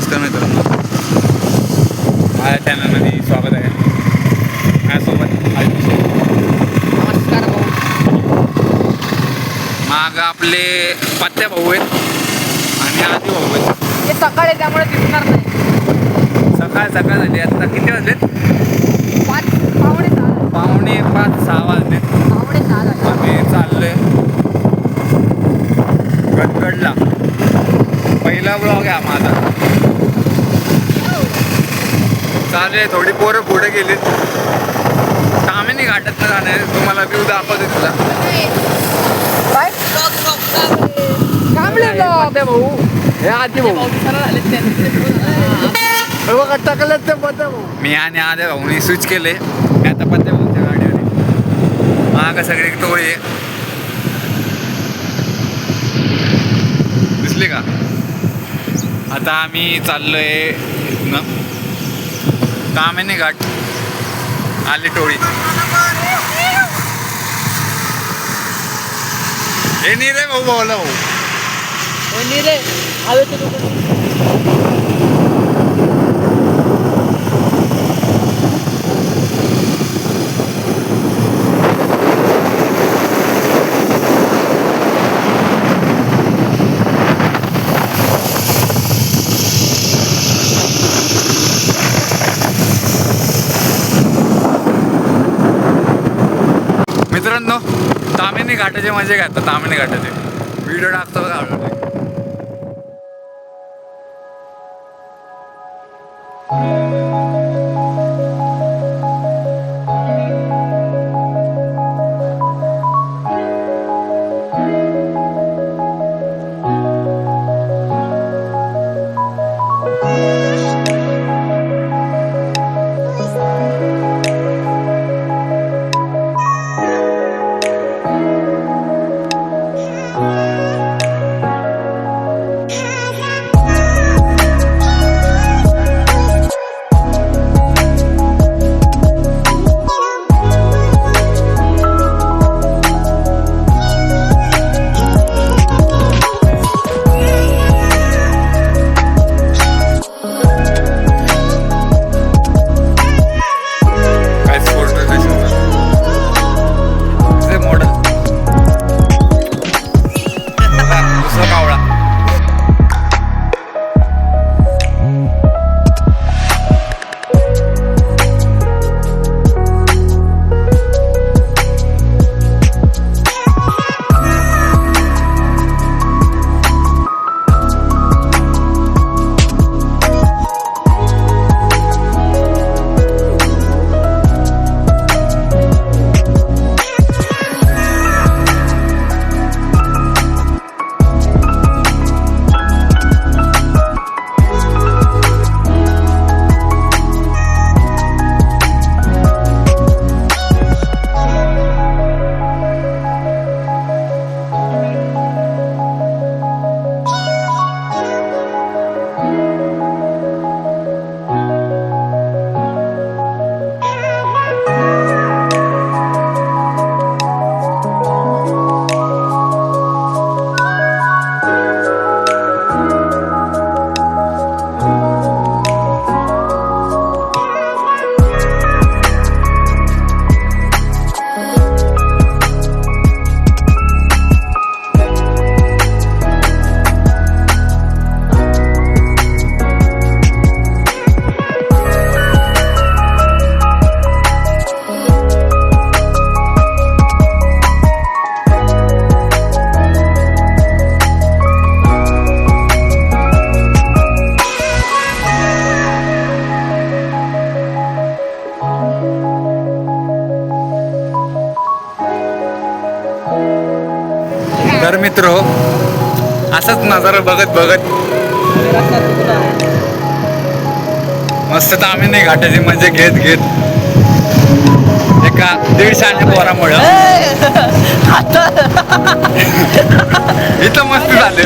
नमस्कार मित्रांनो, माझ्या चॅनलमध्ये स्वागत आहे. माझ्यासोबत नमस्कार भाऊ. माग आपले पत्त्या भाऊ आहेत आणि आधी भाऊ आहेत. हे सकाळ आहे त्यामुळे दिसणार नाही. सकाळ झाली. आता किती वाजलेत? 5:15. 5:45-6 वाजलेत. 5:15 आम्ही चाललोय गडगडला. पहिला ब्लॉग आहे माझा. चालेल, थोडी पोरं पुढे गेलीत. कामिनी घाटात न जाणे, तुम्हाला व्ह्यू दाखवते तुला. काय कामले भाऊ. हे आधी भाऊ टाकलं ते पत्ता भाऊ. मी आणि आद्या भाऊनी स्विच केले. मी आता पत्त्या भाऊच्या गाडीवर. मागं सगळे टोळे दिसले का? आता आम्ही चाललोय न कामिनी घाट. आली टोळी. हे नाही रे भाऊ, भाऊला भाऊ. रे हवेचे दुकान. मित्रांनो, तामिनी घाटाचे मजे घालतात. तामिनी घाटाचे व्हिडिओ टाकतो बघा. तर मित्र हो, असंच नजारा बघत बघत मस्त तामिनी घाटाची मजा घेत घेत एका 150 पोरामुळं इथं मस्त झाले.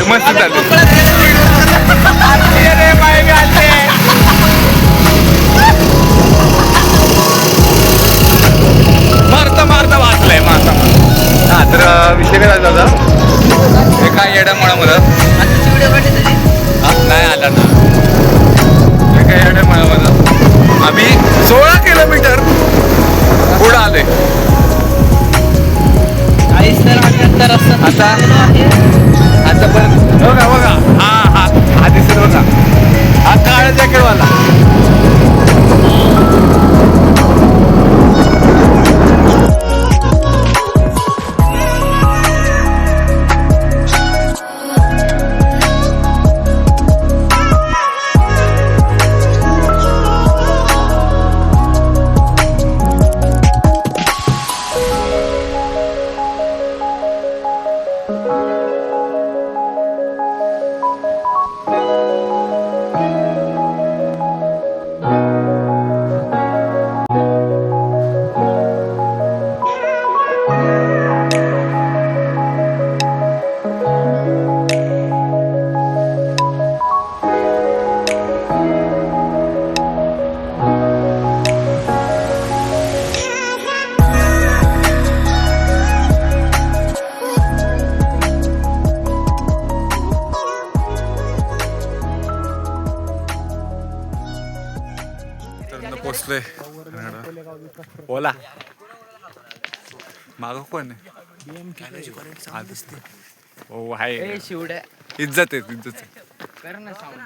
मारता वाचलंय मासा. हा, तर विषय काय झाला होता, एका येड्यामुळं नाही आला ना. पोचलोय ओला माग कोण आहे हो आहे शिवड्या इज्जत आहे इज्जत आहे. कर ना साऊंड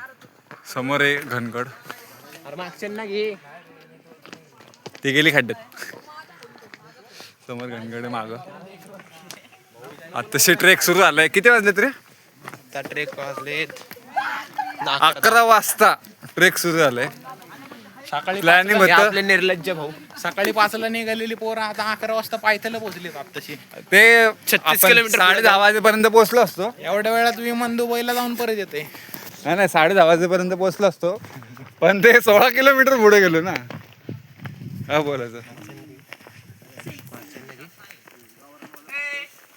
समोर आहे घनगड अरे मागच्या ना घे ती गेली खड्ड्यात समोर घनगड आहे माग आताशी ट्रेक सुरू झालाय किती वाजले तरी त्या ट्रेक वाजले 11 वाजता ट्रेक सुरू झालाय सकाळी प्लॅनिंग होतं आपले निर्लज्ज भाऊ सकाळी 5ला निघालेली पोरं आता 11 वाजता पायथ्याला पोहोचली आत्ताशी ते 36 किलोमीटर 10:30 वाजेपर्यंत पोहोचलो असतो एवढ्या वेळात विमान दुबईला जाऊन परत येते नाही 10:30 वाजेपर्यंत पोहोचलो असतो पण ते 16 किलोमीटर पुढे गेलो ना काय बोलायचं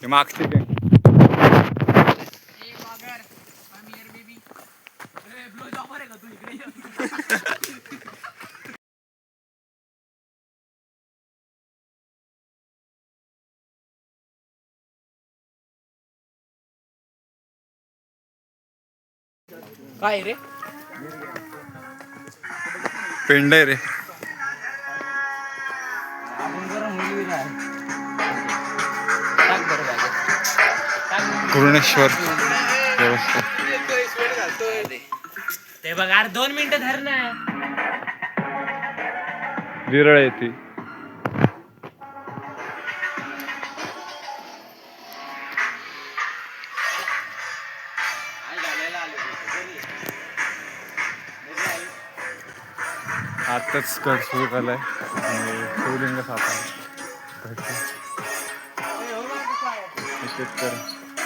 ते मागची काय काय रे पेंड आहे रे पूर्णेश्वर व्यवस्था ते बघ यार 2 मिनिटं धर ना विरळ येते आताच गड सुरू झालाय आणि शिवलिंग तर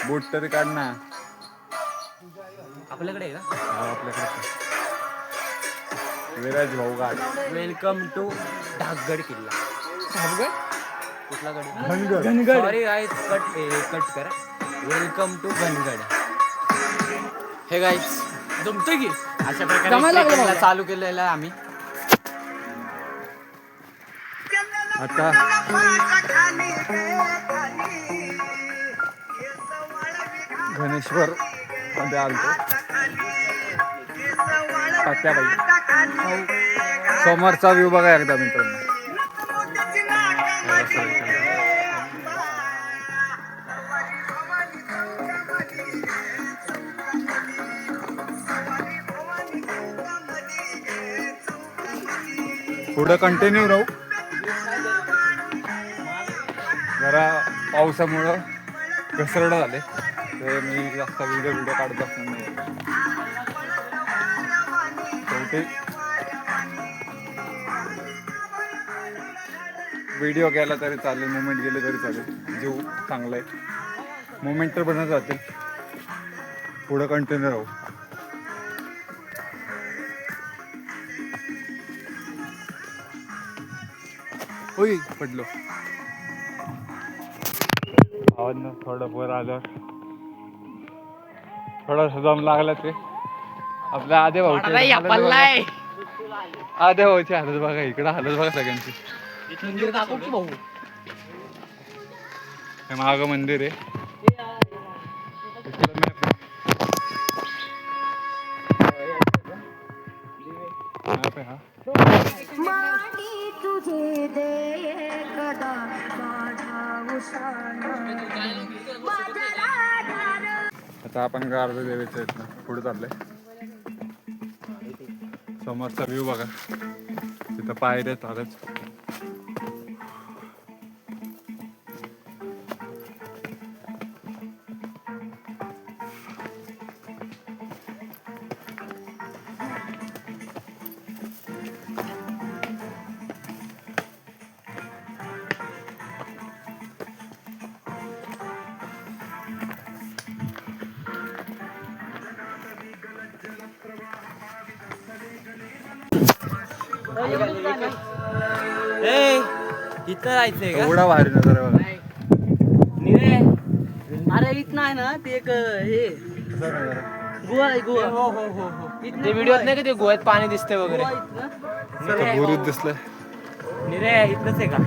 बोट तरी काढ ना आपल्याकडे आहे का आपल्याकडे विराज भाऊ घाट वेलकम टू ढाकगड किल्ला कुठला गड घनगड सॉरी गाईज कट करा वेलकम टू घनगड हे गाईज जमतंय की अशा प्रकारे चालू केलेलं आहे आम्ही आता गणेश्वर मध्ये आलतो तात्याबाई समोरचा व्ह्यू बघा एकदा मित्रांनो पुढं कंटिन्यू राहू जरा पावसामुळं घसरडं झाले तर मी जास्त व्हिडिओ काढत असणार नाही शेवटी व्हिडिओ केला तरी चालेल मुवमेंट गेले तरी चालेल जीव चांगला आहे मुवमेंट तर बनत जातील पुढं कंटिन्यू राहू होई पडलो आवाजनं थोडं वर आलं थोडासा दम लागला ते आपल्या आधे भाऊची हालत बघा इकडं हालत बघा सगळ्यांची हे माग मंदिर आहे आता आपण गारदा देवीच्या इथनं पुढे चाललंय समोरचा व्ह्यू बघा तिथं पायऱ्या चालत इथं जायचंय का एवढा भारी नजर आहे बघा अरे इथं आहे ना ते एक हे गुहा आहे गुहा हो ते व्हिडिओत नाही का ते गुहेत पाणी दिसतंय वगैरे गुरुच दिसलंय निरे इथंच आहे का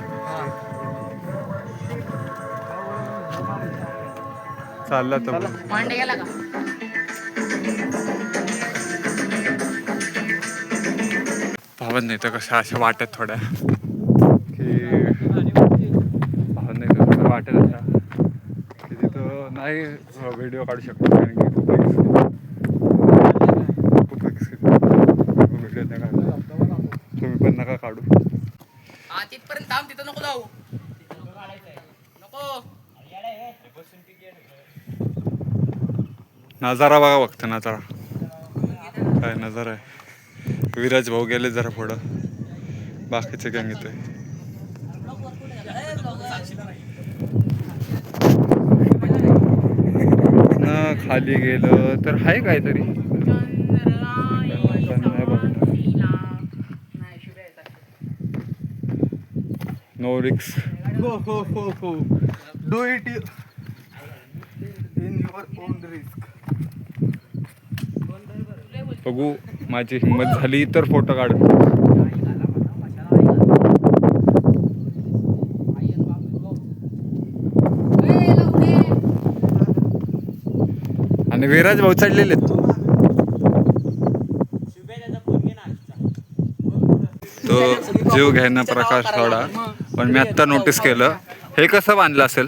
चालला तर पांडे गेला का भावत नाही तर कशा अशा वाटत थोड्या की भावत नाही तर कसं वाटत अशा की तिथं नाही व्हिडिओ काढू शकतो कारण की खूप व्हिडिओ नाही काढू तुम्ही पण नका काढू. तिथपर्यंत थांब तिथं नको जाऊ नको. नजारा बघा फक्त नजारा काय नजारा आहे. विराज भाऊ गेले जरा पुढं बाकीचे गँग येतोय. खाली गेलं तर आहे काहीतरी नो रिक्स. Do it in your on risk. बघू माझी हिंमत झाली तर फोटो काढ. आणि विराज भाऊ चढलेले तो जीव घ्यायना प्रकाश थोडा. पण मी आत्ता नोटीस केलं हे कसं बांधलं असेल.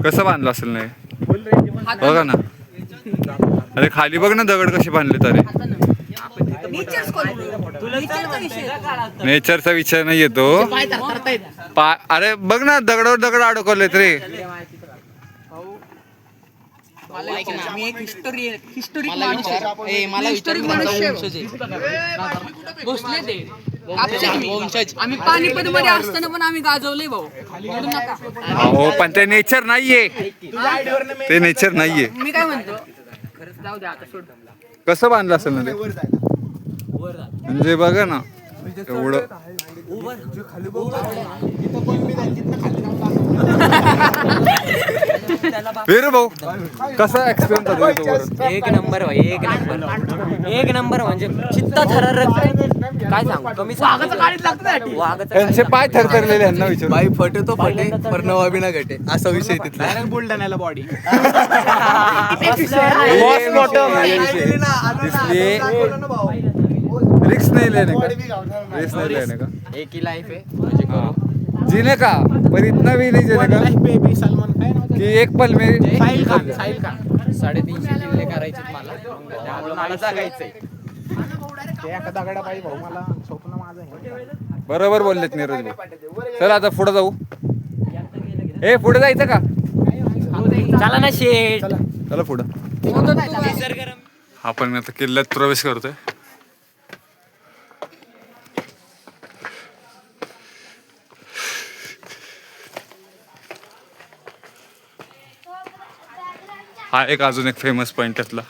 कसं बांधलं असेल नाही बघा ना. अरे खाली बघ ना दगड कसे बांधले तरी. नेचरचा विचार नाही येतो. अरे बघ ना दगडावर दगड अडकवलेत रे. मी एक हिस्टोरिक आम्ही पाणीपत मध्ये असताना पण आम्ही गाजवले भाऊ. हो पण ते नेचर नाहीये. ते नेचर नाहीये. मी काय म्हणतो खरंच जाऊ द्या आता सोड. कसं बांधलं असेल ना ते म्हणजे बघा ना एवढं. वीर भाऊ कसा एक्सपिरियन्स होता तो? एक नंबर भाई एक नंबर म्हणजे चित्त थरथर. काय सांगू कमी वाघाचं काळीच लागतं. त्यांचे पाय थरथरलेले यांना विचार. बाई फटे तो फटे पर नवा बिना घटे असा विषय तिथला. बुलढाण्याला बॉडी रिक्स नहीं लेने का. रिक्स नहीं लेने का. एक ही लाइफ है मुझे करो जीने का पर इतना भी नहीं जीने का बेबी सलमान खान कि एक पल में. साहिल खान 350 किल्ले करायचे मला त्यामुळे मला जगायचंय. एका दगडा पाहिजे भाऊ मला स्वप्न माझं आहे. बरोबर बोललेत नीरज भाऊ. चला आता पुढे जाऊ. ए पुढे जायचं का. चला ना शेट. चला पुढं. आपण आता किल्ल्यात प्रवेश करतोय. हा एक अजून एक फेमस पॉइंट त्यातला.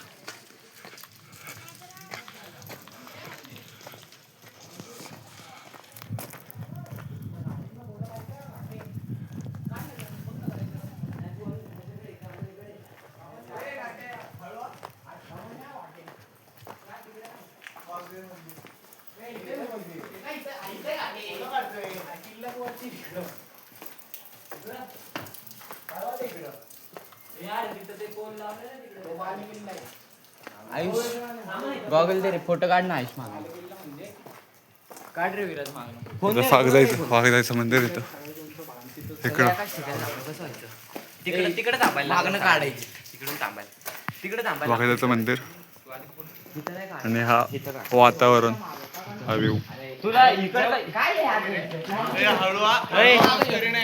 आयुष गॉगल दे रे फोटो काढ ना. आयुष मागणं काढ रे विराज मागणं. फागजायचं मंदिर इथं इकडं. तिकडे थांबायला मागणं काढायची. तिकडून थांबायला फागजायचं मंदिर आणि हा वातावरण हा व्ह्यू. तुला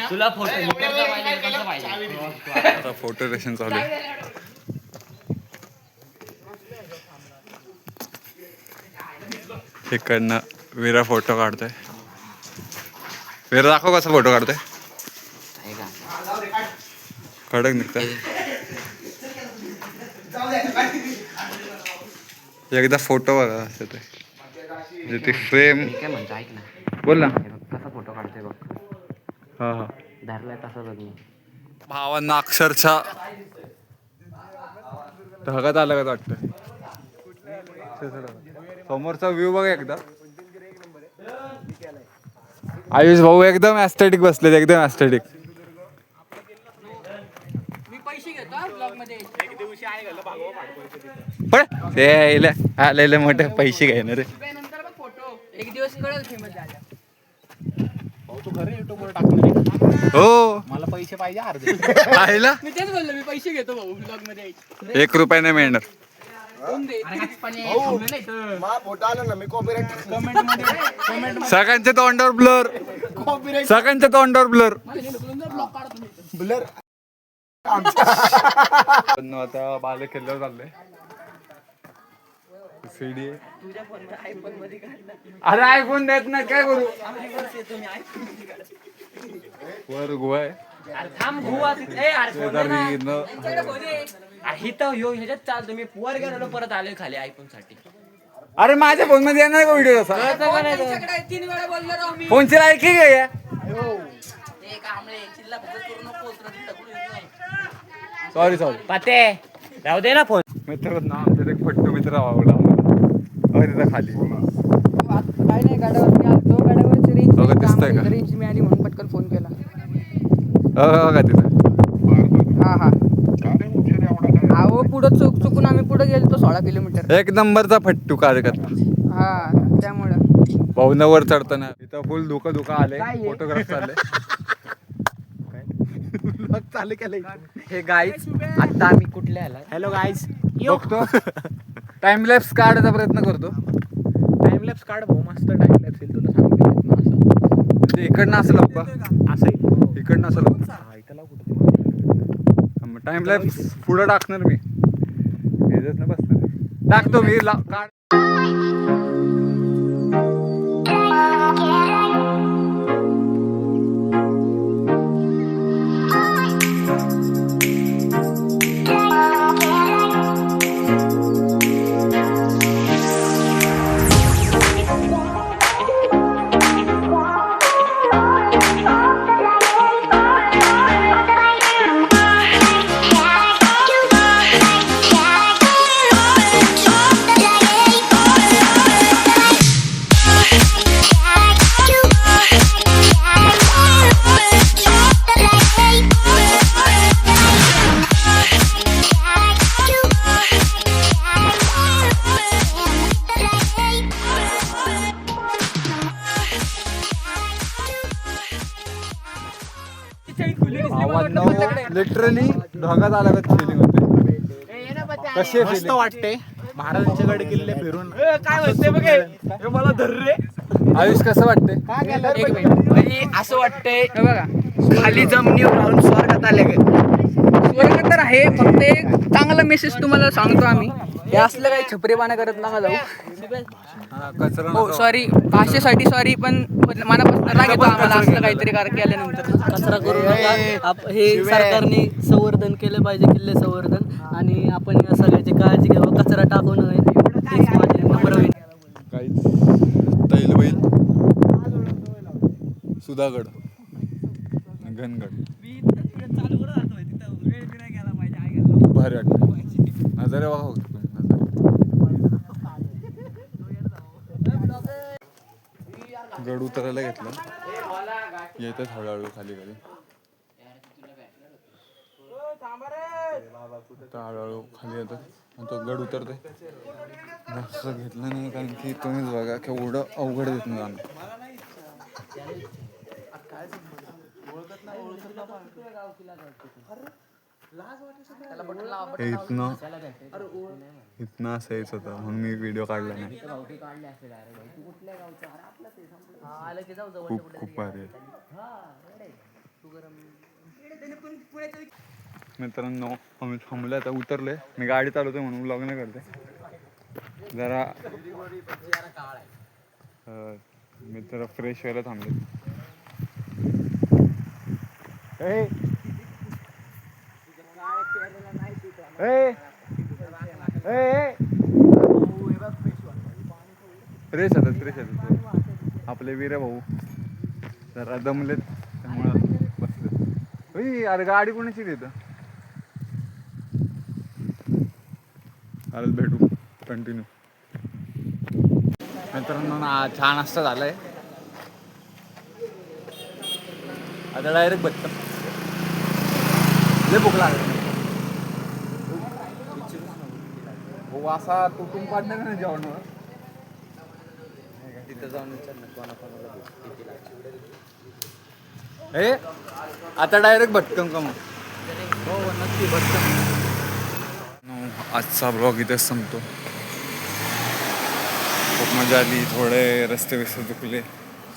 तुला फोटो आता फोटो सेशन चालू आहे. इकडनं वीरा फोटो काढतोय. वीरा दाखव कसा फोटो काढतोय. कडक निघतोय. एकदा फोटो बघा असं ते म्हणजे ती फ्रेम. काय म्हणतो ऐक ना. बोल ना. कसा फोटो काढतोय बघ. हा हा धरलाय तसा बघ मी. भावांना अक्षरशः धगत आलं का वाटतं. समोरचा व्ह्यू बघा एकदा. आयुष भाऊ एकदम ऍस्थेटिक बसलेत. एकदम ऍस्थेटिक. मी पैसे घेतो ब्लॉग मध्ये. एक दिवशी आहे गेलं भागवा पाठवायचं तिथं. पण ते आलेले मोठे पैसे घेणार रे. नंतर बघ फोटो एक दिवस कळेल फेमस झाला. भाऊ तू खरं युट्यूब वर टाकून दे. हो मला पैसे पाहिजे अर्धे. आईला मी तेच बोललो मी पैसे घेतो भाऊ ब्लॉग मध्ये यायचे. 1 रुपया नाही मिळणार. कोण दे फोटो आला ना मी कॉपीराइट कमेंट मध्ये सगळ्यांच्या तोंडावर ब्लर, सगळ्यांच्या तोंडावर ब्लर. ब्लॉग काढतो मी. ब्लर. आता बाले किल्ल्यावर चाललंय. सीडी तुझ्या फोन मध्ये आयफोन मध्ये काढला. अरे आयफोन देत नाही काय करू. वर गोवा आहे. अरे थांब गुवा तिथे. ए अरे फोन दे ना. शेजारी न- त्यांच्याकडे फोन आहे. अरे इथं ह्यो ह्याच्यात चालतो मी वर गेलो परत आलोय खाली आयफोन साठी. अरे माझ्या फोन मध्ये येणार का व्हिडिओ तसा. त्यांच्याकडे 3 वेळा बोललो राव मी. फोनची लायकी काय आहे? ए कांबळे चिल्ला फक्त करू नको सॉरी सॉरी. पाते राहू दे ना फोन. मित्रांनो आमच्यात एक फट्टू मित्र आवडला आम्हाला तिथं खाली. काय नाही गाड्यावरती आलतो गाड्यावरची रेंज बघा, दिसतंय का? रेंज मिळाली म्हणून पटकन फोन केला. का तिथं हा हा अहो पुढं चुकून आम्ही पुढे गेलो 16 किलोमीटर. एक नंबरचा फट्टू कार्यकर्ता. हा त्यामुळं भावनावर चढताना इथं फुल धुका आले. फोटोग्राफ चालले. चालू केलं. हे गाईज आता आम्ही कुठल्या आला. Hello guys. बघतो टाइम लॅप्स काढायचा प्रयत्न करतो. टाइम लॅप्स काढ भाऊ मस्त टाइम लॅप्स येईल तुला सांगतो असं. म्हणजे इकडनं असं लावू का? असं येईल. इकडनं असं लावू. हा इथं लाव कुठं. टाइम लॅप्स पुढं टाकणार मी. याच्यात ना बसणार टाकतो मी काढ. लिटरली ढगात आल्यागत फिलिंग होते. कसे मस्त वाटते महाराजांचे गड किल्ले फिरून. काय म्हणते बघ मला धर रे. आयुष कसं वाटते? एक मिनिट म्हणजे असं वाटतंय हे बघा खाली जमिनीवर राहून स्वर्गात आले. स्वर्ग तर आहे फक्त एक चांगला मेसेज तुम्हाला सांगतो आम्ही. हे असलं काही छपरेपणा करत नका जाऊ. कचरा हो सॉरी भाषेसाठी सॉरी पण मनापासून राग येतो आम्हाला असलं काहीतरी केल्यानंतर. कचरा करू नका. हे सरकारने संवर्धन केलं पाहिजे किल्ले संवर्धन आणि आपण या सगळ्याची काळजी घ्यावं. कचरा टाकू नये हीच माझी नम्र विनंती. काहीच तैलबैल सुधागड घनगड भारी वाटतं. नजरे बघा फक्त तुम्ही नजरे. गड उतरायला घेतलं येतात हळूहळू खाली खाली. हळूहळू खाली येतात आणि तो गड उतरतोय. जास्त घेतलं नाही कारण की तुम्हीच बघा केवढं अवघड देत नाही जाणं. इथनं असं यायचं होतं म्हणून मी व्हिडिओ काढला नाही. खूप खूप भारी आहे. मित्रांनो आम्ही थांबलो आता उतरलोय. मी गाडी चालवतोय म्हणून व्लॉग नाही करते. जरा मी जरा फ्रेश व्हायला थांबले. फ्रेश येतात आपले वीर भाऊ जरा दमलेत त्यामुळं बसले. अरे गाडी कोणाची देतं. चालेल भेटू कंटिन्यू. मित्रांनो चहा नाश्ता झालाय. आता डायरेक्ट बघतो लय भूक लागली. असा तुटून पाडणार ना जेवणावर. तिथं जाऊन विचार ना कोणाकोणाला किती लागतं. हे आता डायरेक्ट भटकम का मग. हो नक्की भटकन. आजचा ब्लॉग इथेच संपतो. खूप मजा आली. थोडे रस्ते बिस्ते चुकले.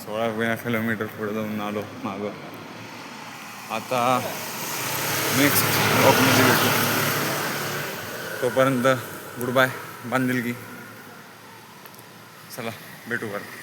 16 किलोमीटर पुढे जाऊन आलो मागं. आता नेक्स्ट ब्लॉगमध्ये भेटू. तोपर्यंत गुड बाय बांधिलकी. चला भेटू परत.